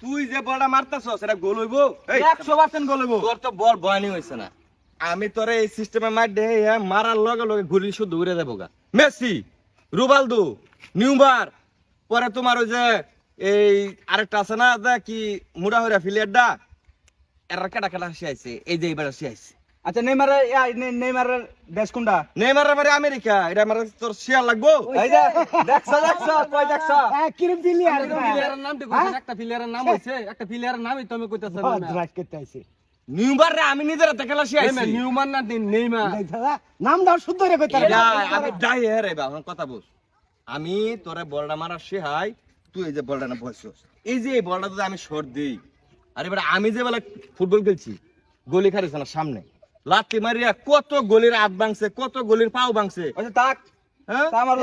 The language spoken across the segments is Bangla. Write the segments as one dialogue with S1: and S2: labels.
S1: তুই যে বলটা মারতাছস এটা গোল হইব 100% গোল হইব তোর তো বল বয়নি হইছে না আমি তোরে এই সিস্টেমে মার দে মারার লগে লগে ঘুরি শুদ্ধ উড়ে যাবো গা মেসি রোনালদো নিউমার পরে তোমার ওই যে এই আরেকটা আছে না কি মুড়া হইরা ফিলিয়ারডা এর কাটা কাটা শিয়াইছে এই যে এবারে শিয়াইছে
S2: আচ্ছা নেইমারের দেশ কোনটা
S1: নেইমারের মানে আমেরিকা এটা আমার তোর শেয়ার লাগবো
S2: এই যে দেখছ কই দেখছ
S3: কিরম প্লেয়ার
S4: প্লেয়ারের নামটি কইছেন একটা প্লেয়ারের নাম হইছে একটা প্লেয়ারের নামই তুমি কইতাছেন না
S3: ড্রাইভ করতে আইছে
S1: নিউমার রে আমি নিজের হাতে খেলা শিয়াইছি
S4: নিউমান না নেইমার
S3: নাম দাও শুদ্ধ রে কইতা
S1: এটা আমি যাই রে বাবা কথা বল আমি তোরে বলটা মারার শেহাই তুই এই যে বলটা না বসছস এই যে এই বলটা যদি আমি শট দেই আরে বেটা আমি যে বলে ফুটবল খেলছি গলি খারিছ না সামনে লাত্তি মারিয়া কত গলির হাত ভাঙছে কত গলির পাও ভাঙছে
S2: আচ্ছা তাক
S1: হ্যাঁ
S2: আমার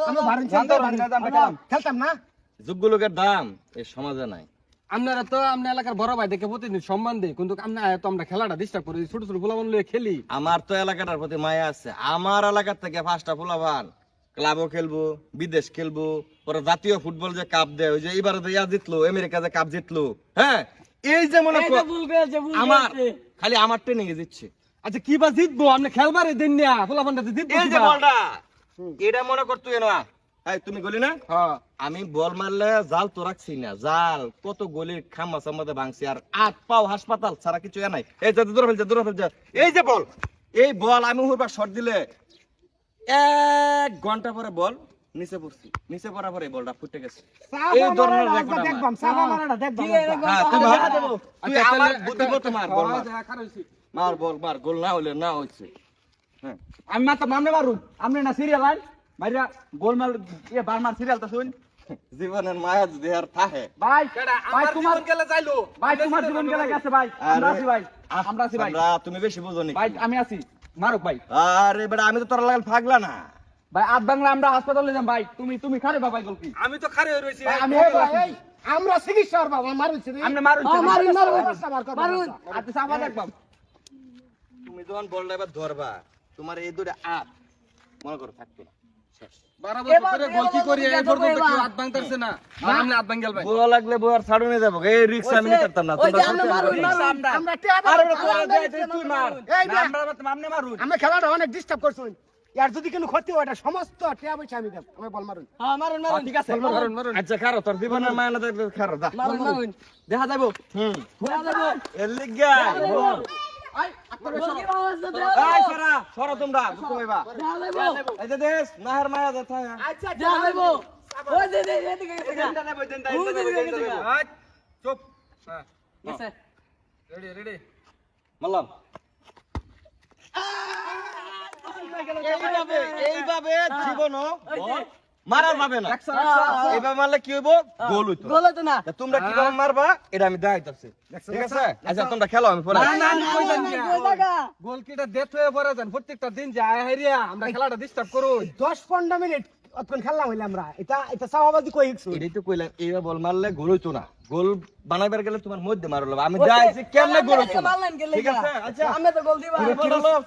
S3: আমরা ভারণ খেলতাম না
S1: যোগ্য লোকের দাম এই সমাজে নাই
S4: আপনারা তো আপনার এলাকার বড় ভাই দেখে প্রতিদিন সম্মান দেয় কিন্তু আমরা খেলাটা ডিস্টার্ব করি ছোট ছোট পোলাপান লয়ে খেলি
S1: আমার তো এলাকাটার প্রতি মায়া আছে আমার এলাকার থেকে 5টা পোলাপান ক্লাবও খেলবো বিদেশ খেলবো ওরা জাতীয় ফুটবল যে কাপ দেয় ওই যে এবারে তো ইয়া জিতলো আমেরিকা যে কাপ জিতলো হ্যাঁ এই যে মনে আমার খালি আমার ট্রেনিং এ জিতছে
S4: আচ্ছা কি বা জিতবো আপনি খেলবারে দিন না পোলাপানটা জিতবো
S1: এই যে বলটা এটা মনে কর তুই না এই তুমি গলি না
S4: হ্যাঁ
S1: আমি বল মারলে জাল তো রাখছি না জাল কত গলির খাম্বা সাম্বাতে ভাঙছি আর আট পাও হাসপাতাল ছাড়া কিছু নাই এই যে দূরে ফেলছে এই যে বল এই বল আমি হুরবা শট দিলে 1 ঘন্টা পরে বল নিচে পড়ছি নিচে পড়ার পরে বলটা ফুটে গেছে এই ধরনের রেকর্ড
S3: দেখবাম সাবা মারাটা দেখবাম
S1: হ্যাঁ তুই আমার বুদ্ধি কত মার বল মার গোল না হইলে না হইছে হ্যাঁ
S2: আমি মাত্র নামনে মারুন আপনি না সিরিয়াল আইন মাইরা গোল মার বারমান সিরিয়াল তো শুন
S1: জীবনের মায়া যদি আর থাকে
S2: ভাই ভাই তোমার গেলে যাইলো ভাই তোমার জীবন গেলে গেছে ভাই আমরা আছি ভাই আমরা আছি ভাই
S1: তুমি বেশি বুঝো নি
S2: ভাই আমি আছি মারুক ভাই
S1: আরে বেটা আমি তো তোর লাগাল ফাগলা না
S2: ভাই আট বাংলা আমরা হাসপাতালে যাম ভাই তুমি খারে বাবাই গলকি
S4: আমি তো খারে রইছি
S3: আমি আমরা চিকিৎসার বাবা মারুছি
S2: আপনি মারুন
S3: মারুন
S2: আচ্ছা সাবা দেখবাম
S1: তুমি যখন বলটা এবার ধরবা তোমার এই দুটো আট মনে করো থাকতো না
S4: গোল কি করি এই পর্যন্ত কেউ হাত ভাঙতাছে না আপনি হাত ভাঙ গেল ভাই
S1: বল লাগলে বল ছাড়ু নিয়ে যাবো এই রিস্ক আমি নিতে পারতাম না তোমরা
S3: আমরা তুই মার
S2: আপনি মারুন
S3: আমরা খেলাটা অনেক ডিস্টার্ব করছুন ইয়ার যদি কোনো ক্ষতি হয় এটা সমস্ত টিয়া পয়সা আমি দেব আমি বল মারুন
S2: হ্যাঁ মারুন ঠিক আছে
S4: মারুন
S1: আচ্ছা খারো তোর জীবনের মায়া না দেখবে খারো দা
S2: মারুন দেখা যাবো
S3: দেখা যাবো
S1: এর লিগা বল
S2: আই আপনার
S1: এই সরা তোমরা কইবা এই যে দেশ নাহের মায়া দেখা
S3: আচ্ছা দেখা যাবো ওই দে এদিকে
S4: চুপ হ্যাঁ রেডি
S1: মারলাম এইভাবে জীবনও মারা যাবে না এইভাবে মারলে কি হইব গোল হইতো
S3: গোল হতো না
S1: তোমরা কিভাবে মারবা এটা আমি দেখাইতাছি ঠিক আছে আচ্ছা তোমরা খেলো আমি পরে
S4: গোলকিটা ডেথ হয়ে পড়ে যান প্রত্যেকটা দিন যায় হারিয়া আমরা খেলাটা ডিস্টার্ব করুন
S3: 10-15 মিনিট অতক্ষণ খেললাম হইলে আমরা এটা সাহাবাদি কই হিকছু
S1: এটাই তো কইলাম এইভাবে বল মারলে গোল হইতো না গোল বানাইবার গেলে তোমার মধ্যে মারলো আমি যাইছি কেমনে গোল হইতো না ঠিক আছে আচ্ছা
S3: আমরা তো গোল দিবা
S1: বলো
S4: ধর